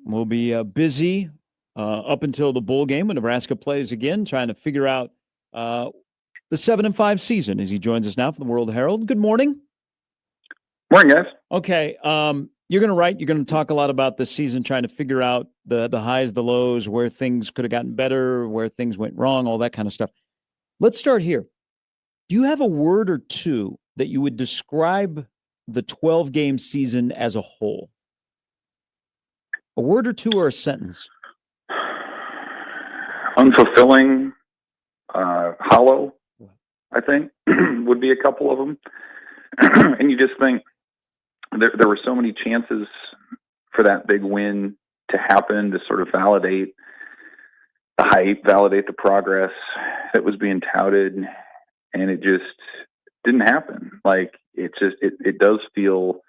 We'll be busy up until the bowl game when Nebraska plays again, trying to figure out the 7-5 season as he joins us now from the World-Herald. Good morning. Morning, guys. Okay. You're going to write, you're going to talk a lot about this season, trying to figure out the highs, the lows, where things could have gotten better, where things went wrong, all that kind of stuff. Let's start here. Do you have a word or two that you would describe the 12-game season as a whole? A word or two or a sentence? Unfulfilling, hollow, I think, would be a couple of them. And you just think there were so many chances for that big win to happen, to sort of validate the hype, validate the progress that was being touted, and it just didn't happen. Like, it does feel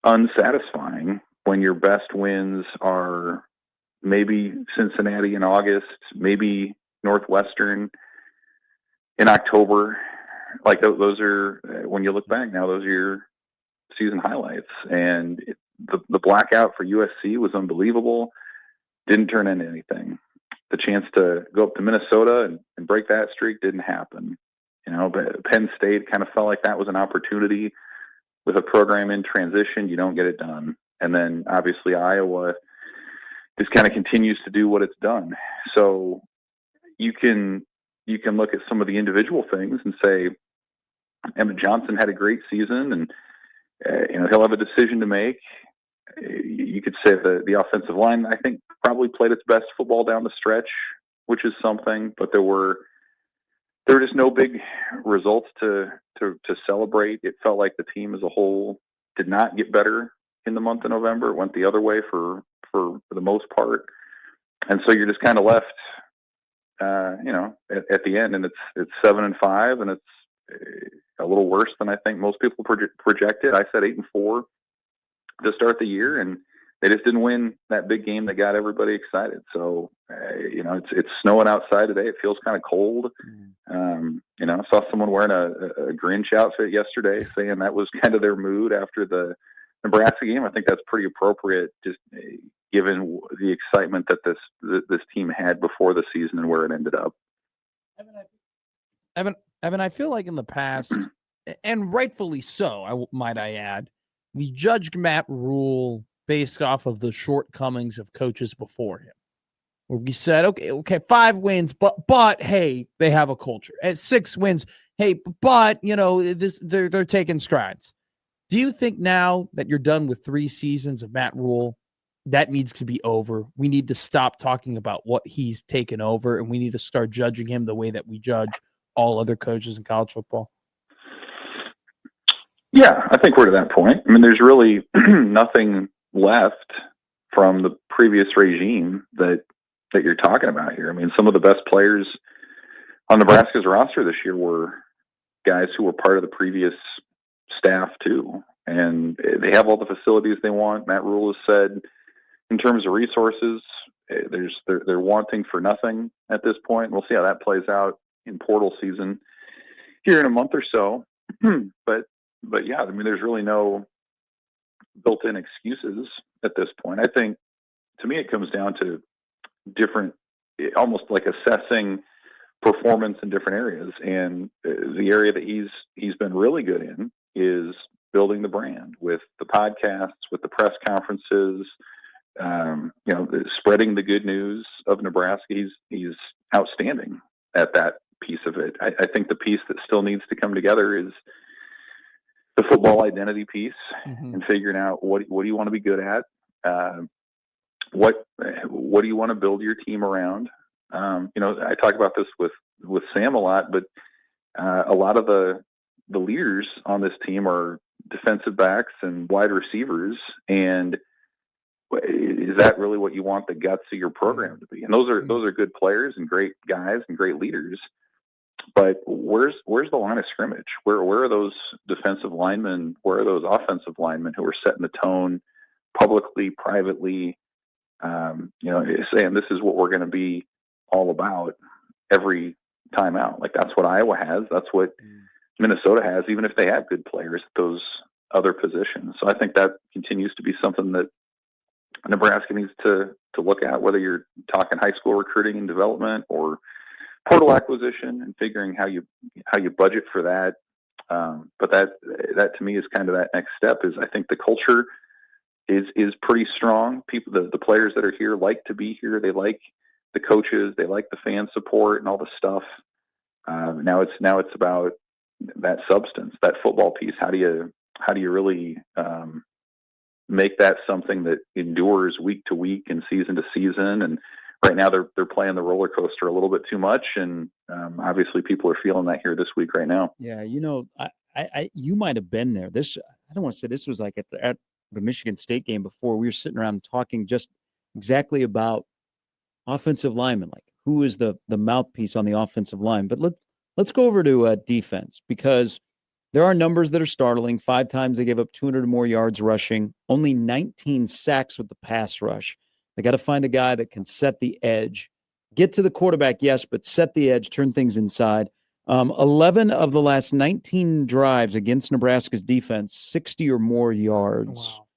unsatisfying when your best wins are maybe Cincinnati in August, maybe Northwestern in October. Like, those are, when you look back now, those are your season highlights. And the blackout for USC was unbelievable. Didn't turn into anything. The chance to go up to Minnesota and break that streak didn't happen. You know, but Penn State kind of felt like that was an opportunity. With a program in transition, you don't get it done. And then obviously Iowa just kind of continues to do what it's done. So you can look at some of the individual things and say, Emmett Johnson had a great season, and he'll have a decision to make. You could say the offensive line, I think, probably played its best football down the stretch, which is something. But there were just no big results to celebrate. It felt like the team as a whole did not get better in the month of November. It went the other way for the most part. And so you're just kind of left, at the end, and it's 7-5, and it's a little worse than I think most people projected. I said 8-4 to start the year, and they just didn't win that big game that got everybody excited. So, it's snowing outside today. It feels kind of cold. I saw someone wearing a Grinch outfit yesterday, saying that was kind of their mood after the Nebraska game. I think that's pretty appropriate, just given the excitement that this team had before the season and where it ended up. Evan, I feel like in the past, and rightfully so, might I add, we judged Matt Rhule based off of the shortcomings of coaches before him. Where we said, okay, 5 wins, but hey, they have a culture. At 6 wins, hey, but they're taking strides. Do you think now that you're done with 3 seasons of Matt Rhule, that needs to be over? We need to stop talking about what he's taken over, and we need to start judging him the way that we judge all other coaches in college football? Yeah, I think we're to that point. I mean, there's really nothing left from the previous regime that you're talking about here. I mean, some of the best players on Nebraska's roster this year were guys who were part of the previous staff too. And they have all the facilities they want. Matt Rhule has said, in terms of resources, they're wanting for nothing at this point. We'll see how that plays out in portal season here in a month or so. But yeah, I mean, there's really no built-in excuses at this point. I think, to me, it comes down to different, almost like assessing performance in different areas. And the area that he's been really good in is building the brand with the podcasts, with the press conferences, spreading the good news of Nebraska. He's outstanding at that piece of it. I think the piece that still needs to come together is the football identity piece, and figuring out what do you want to be good at, what do you want to build your team around. I talk about this with Sam a lot, but a lot of the leaders on this team are defensive backs and wide receivers, and is that really what you want the guts of your program to be? And those are good players and great guys and great leaders. But where's the line of scrimmage? Where are those defensive linemen? Where are those offensive linemen who are setting the tone publicly, privately, saying this is what we're going to be all about every time out? Like, that's what Iowa has. That's what Minnesota has, even if they have good players at those other positions. So I think that continues to be something that Nebraska needs to look at, whether you're talking high school recruiting and development or portal acquisition, and figuring how you budget for that. But that to me is kind of that next step. Is I think the culture is pretty strong. People, the players that are here like to be here. They like the coaches. They like the fan support and all the stuff. Now it's about that substance, that football piece. How do you really make that something that endures week to week and season to season? And right now they're playing the roller coaster a little bit too much, and obviously people are feeling that here this week right now. Yeah, I you might have been there. I don't want to say this was like at the Michigan State game before. We were sitting around talking just exactly about offensive linemen, like who is the mouthpiece on the offensive line. But let's go over to defense, because there are numbers that are startling. 5 times they gave up 200 or more yards rushing, only 19 sacks with the pass rush. They got to find a guy that can set the edge, get to the quarterback, yes, but set the edge, turn things inside. 11 of the last 19 drives against Nebraska's defense, 60 or more yards. Wow.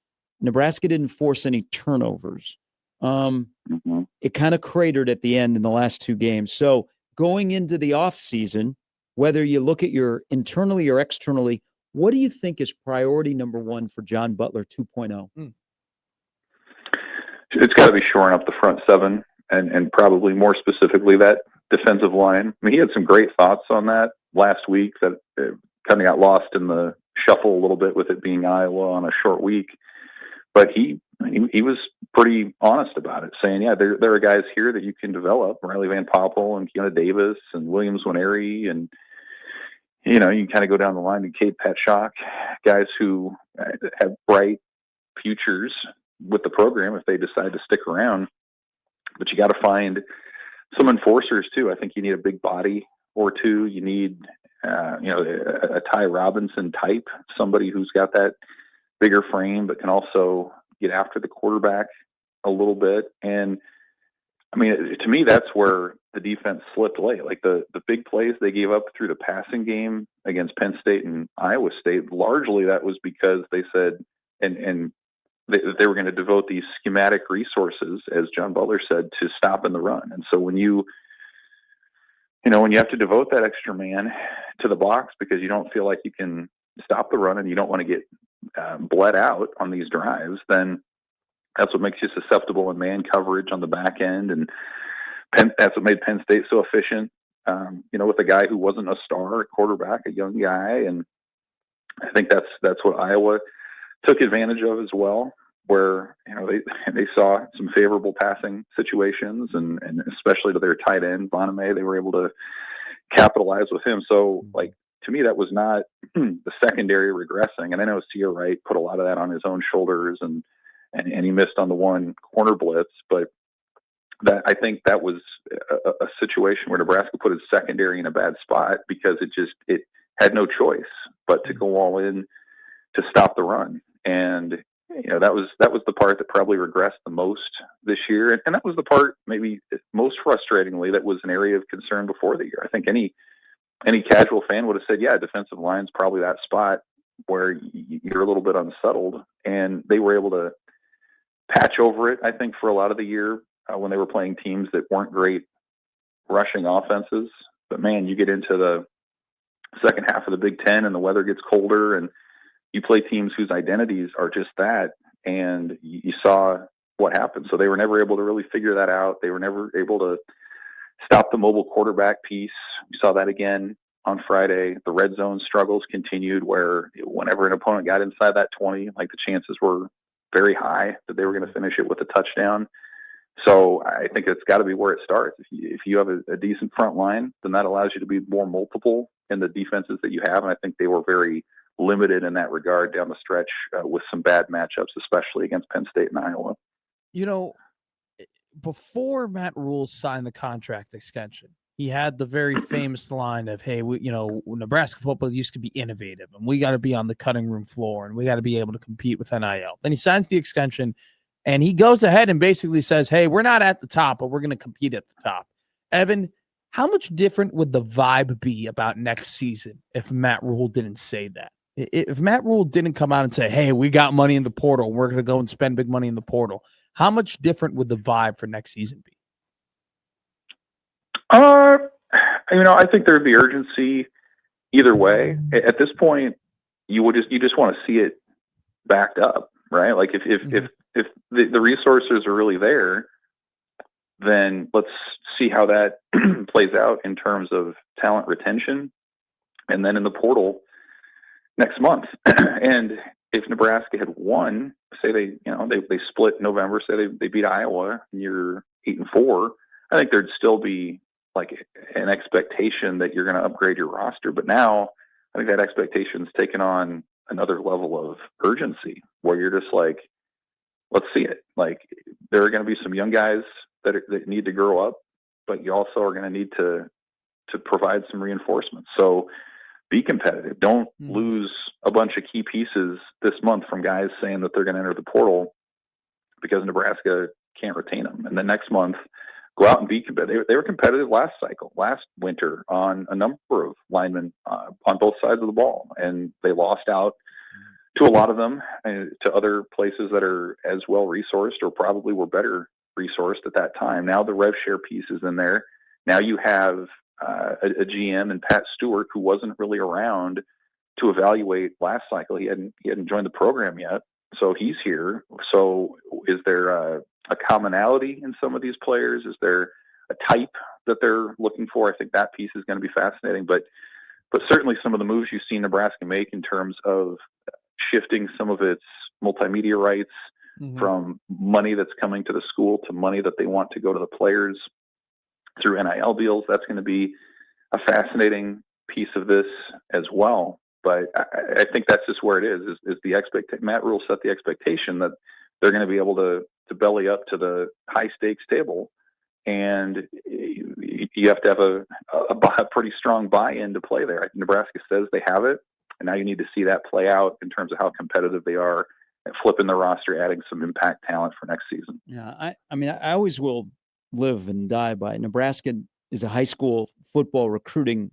Nebraska didn't force any turnovers. It kind of cratered at the end in the last 2 games. So going into the offseason, whether you look at your internally or externally, what do you think is priority number 1 for John Butler 2.0? It's got to be shoring up the front 7, and probably more specifically that defensive line. I mean, he had some great thoughts on that last week that kind of got lost in the shuffle a little bit with it being Iowa on a short week. But he was pretty honest about it, saying, yeah, there are guys here that you can develop, Riley Van Poppel and Keona Davis and Williams Winery, and you can kind of go down the line to Cade Petschok, guys who have bright futures with the program if they decide to stick around. But you got to find some enforcers too. I think you need a big body or two. You need a Ty Robinson type, somebody who's got that bigger frame but can also get after the quarterback a little bit. And I mean, to me, that's where the defense slipped late. Like the big plays they gave up through the passing game against Penn State and Iowa State, largely that was because they said, and they were going to devote these schematic resources, as John Butler said, to stopping the run. And so when you have to devote that extra man to the box because you don't feel like you can stop the run and you don't want to get bled out on these drives, then that's what makes you susceptible in man coverage on the back end. And that's what made Penn State so efficient, with a guy who wasn't a star at quarterback, a young guy. And I think that's what Iowa took advantage of as well, where they saw some favorable passing situations, and especially to their tight end Boname, they were able to capitalize with him. So, like, to me, that was not the secondary regressing. And I know Sierra Wright put a lot of that on his own shoulders, and he missed on the one corner blitz, but I think that was a situation where Nebraska put his secondary in a bad spot because it had no choice but to go all in to stop the run. And that was the part that probably regressed the most this year, and that was the part maybe most frustratingly that was an area of concern before the year. I think any casual fan would have said, yeah, defensive line's probably that spot where you're a little bit unsettled, and they were able to patch over it, I think, for a lot of the year when they were playing teams that weren't great rushing offenses. But man, you get into the second half of the Big Ten and the weather gets colder, and you play teams whose identities are just that, and you saw what happened. So they were never able to really figure that out. They were never able to stop the mobile quarterback piece. You saw that again on Friday. The red zone struggles continued, where whenever an opponent got inside that 20, like, the chances were very high that they were going to finish it with a touchdown. So I think it's got to be where it starts. If you have a decent front line, then that allows you to be more multiple in the defenses that you have. And I think they were very limited in that regard down the stretch with some bad matchups, especially against Penn State and Iowa. Before Matt Rhule signed the contract extension, he had the very famous line of, hey, Nebraska football used to be innovative, and we got to be on the cutting room floor, and we got to be able to compete with NIL. Then he signs the extension, and he goes ahead and basically says, hey, we're not at the top, but we're going to compete at the top. Evan, how much different would the vibe be about next season if Matt Rhule didn't say that? If Matt Rhule didn't come out and say, "Hey, we got money in the portal, we're going to go and spend big money in the portal," how much different would the vibe for next season be? I think there'd be urgency either way. At this point, you just want to see it backed up, right? Like if the resources are really there, then let's see how that plays out in terms of talent retention, and then in the portal next month. And if Nebraska had won, say they split in November, say they beat Iowa, and you're 8-4, I think there'd still be like an expectation that you're going to upgrade your roster. But now I think that expectation's taken on another level of urgency where you're just like, let's see it. Like there are going to be some young guys that need to grow up, but you also are going to need to provide some reinforcements. So be competitive. Don't lose a bunch of key pieces this month from guys saying that they're going to enter the portal because Nebraska can't retain them. And then next month, go out and be competitive. They were competitive last winter on a number of linemen on both sides of the ball, and they lost out to a lot of them to other places that are as well resourced or probably were better resourced at that time. Now the rev share piece is in there. Now you have a GM and Pat Stewart who wasn't really around to evaluate last cycle. He hadn't joined the program yet, so he's here. So is there a commonality in some of these players? Is there a type that they're looking for? I think that piece is going to be fascinating. But certainly some of the moves you've seen Nebraska make in terms of shifting some of its multimedia rights from money that's coming to the school to money that they want to go to the players through NIL deals, that's going to be a fascinating piece of this as well. But I think that's just where it is the expectation. Matt Rhule set the expectation that they're going to be able to belly up to the high stakes table, and you have to have a pretty strong buy-in to play there. Nebraska says they have it, and now you need to see that play out in terms of how competitive they are at flipping the roster, adding some impact talent for next season. Yeah, I always will live and die by it. Nebraska is a high school football recruiting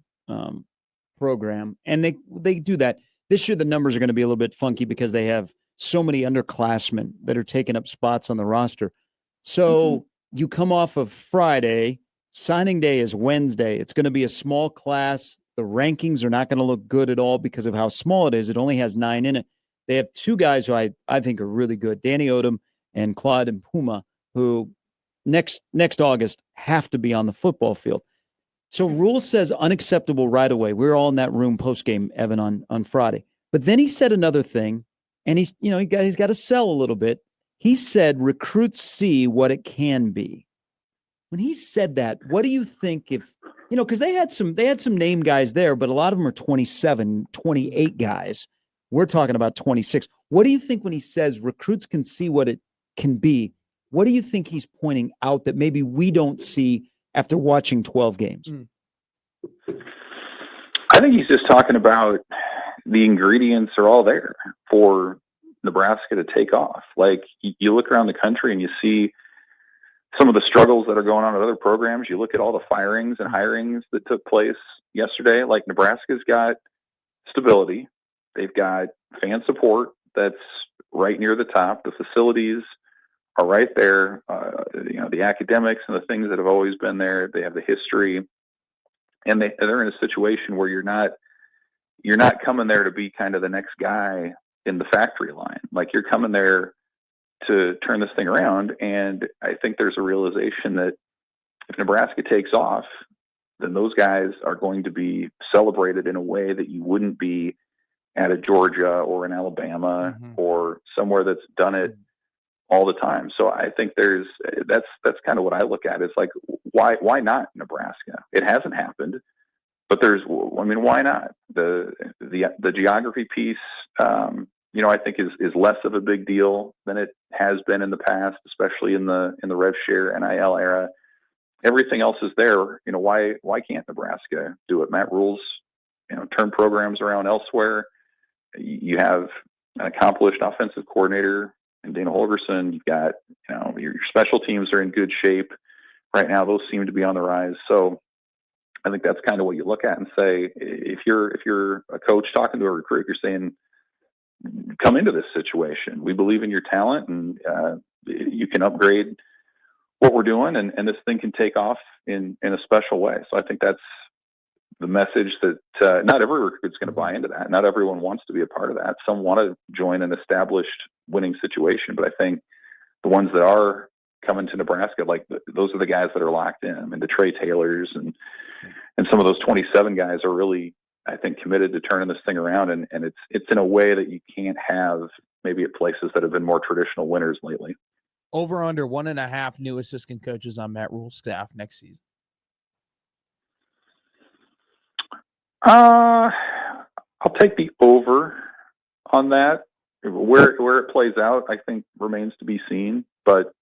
program, and they do that. This year the numbers are going to be a little bit funky because they have so many underclassmen that are taking up spots on the roster. So you come off of Friday, signing day is Wednesday. It's going to be a small class. The rankings are not going to look good at all because of how small it is. It only has 9 in it. They have 2 guys who I think are really good, Danny Odom and Claude and Puma, who next August have to be on the football field. So Rhule says unacceptable right away. We were all in that room post-game, Evan, on Friday. But then he said another thing, and he's got to sell a little bit. He said recruits see what it can be. When he said that, what do you think because they had some name guys there, but a lot of them are 27, 28 guys. We're talking about 26. What do you think when he says recruits can see what it can be? What do you think he's pointing out that maybe we don't see after watching 12 games? I think he's just talking about the ingredients are all there for Nebraska to take off. Like you look around the country and you see some of the struggles that are going on at other programs. You look at all the firings and hirings that took place yesterday. Like Nebraska's got stability. They've got fan support that's right near the top. The facilities are right there. The academics and the things that have always been there. They have the history, and they're in a situation where you're not coming there to be kind of the next guy in the factory line. Like you're coming there to turn this thing around. And I think there's a realization that if Nebraska takes off, then those guys are going to be celebrated in a way that you wouldn't be at a Georgia or an Alabama or somewhere that's done it all the time. So I think that's kind of what I look at. It's like, why not Nebraska? It hasn't happened, but why not? The geography piece, I think is less of a big deal than it has been in the past, especially in the rev share NIL era. Everything else is there. Why can't Nebraska do it? Matt Rhule's, turn programs around elsewhere. You have an accomplished offensive coordinator in Dana Holgerson. You've got, your special teams are in good shape right now. Those seem to be on the rise. So I think that's kind of what you look at and say, if you're a coach talking to a recruit, you're saying, come into this situation. We believe in your talent, and you can upgrade what we're doing, and this thing can take off in a special way. So I think that's the message that not every recruit's going to buy into that. Not everyone wants to be a part of that. Some want to join an established winning situation, but I think the ones that are coming to Nebraska, like those are the guys that are locked in. I mean, the Trey Taylors and some of those 27 guys are really, I think, committed to turning this thing around, and it's in a way that you can't have maybe at places that have been more traditional winners lately. Over under 1.5 new assistant coaches on Matt Rhule's staff next season. I'll take the over on that. Where it plays out, I think, remains to be seen. But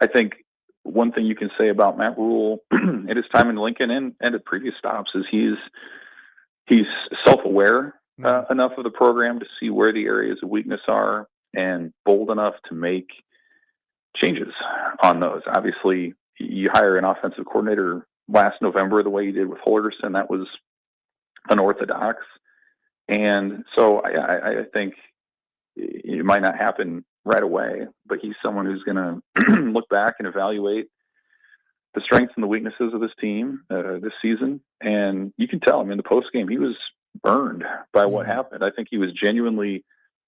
I think one thing you can say about Matt Rhule at his time in Lincoln and at previous stops is he's self-aware enough of the program to see where the areas of weakness are, and bold enough to make changes on those. Obviously, you hire an offensive coordinator last November the way you did with Holgerson. That was unorthodox. And so I think it might not happen right away, but he's someone who's going to look back and evaluate the strengths and the weaknesses of this team this season. And you can tell him in the post game, he was burned by what happened. I think he was genuinely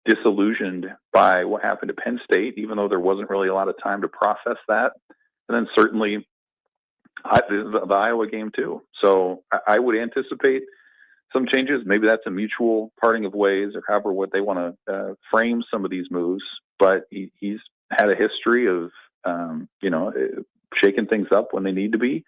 disillusioned by what happened to Penn State, even though there wasn't really a lot of time to process that. And then certainly the Iowa game too. So I would anticipate some changes. Maybe that's a mutual parting of ways, or however what they want to frame some of these moves. But he's had a history of, shaking things up when they need to be.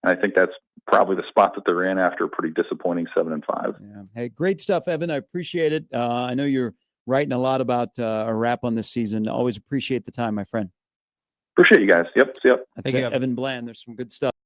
And I think that's probably the spot that they're in after a pretty disappointing 7-5. Yeah. Hey, great stuff, Evan. I appreciate it. I know you're writing a lot about a wrap on this season. Always appreciate the time, my friend. Appreciate you guys. Yep. That's Evan Bland. There's some good stuff.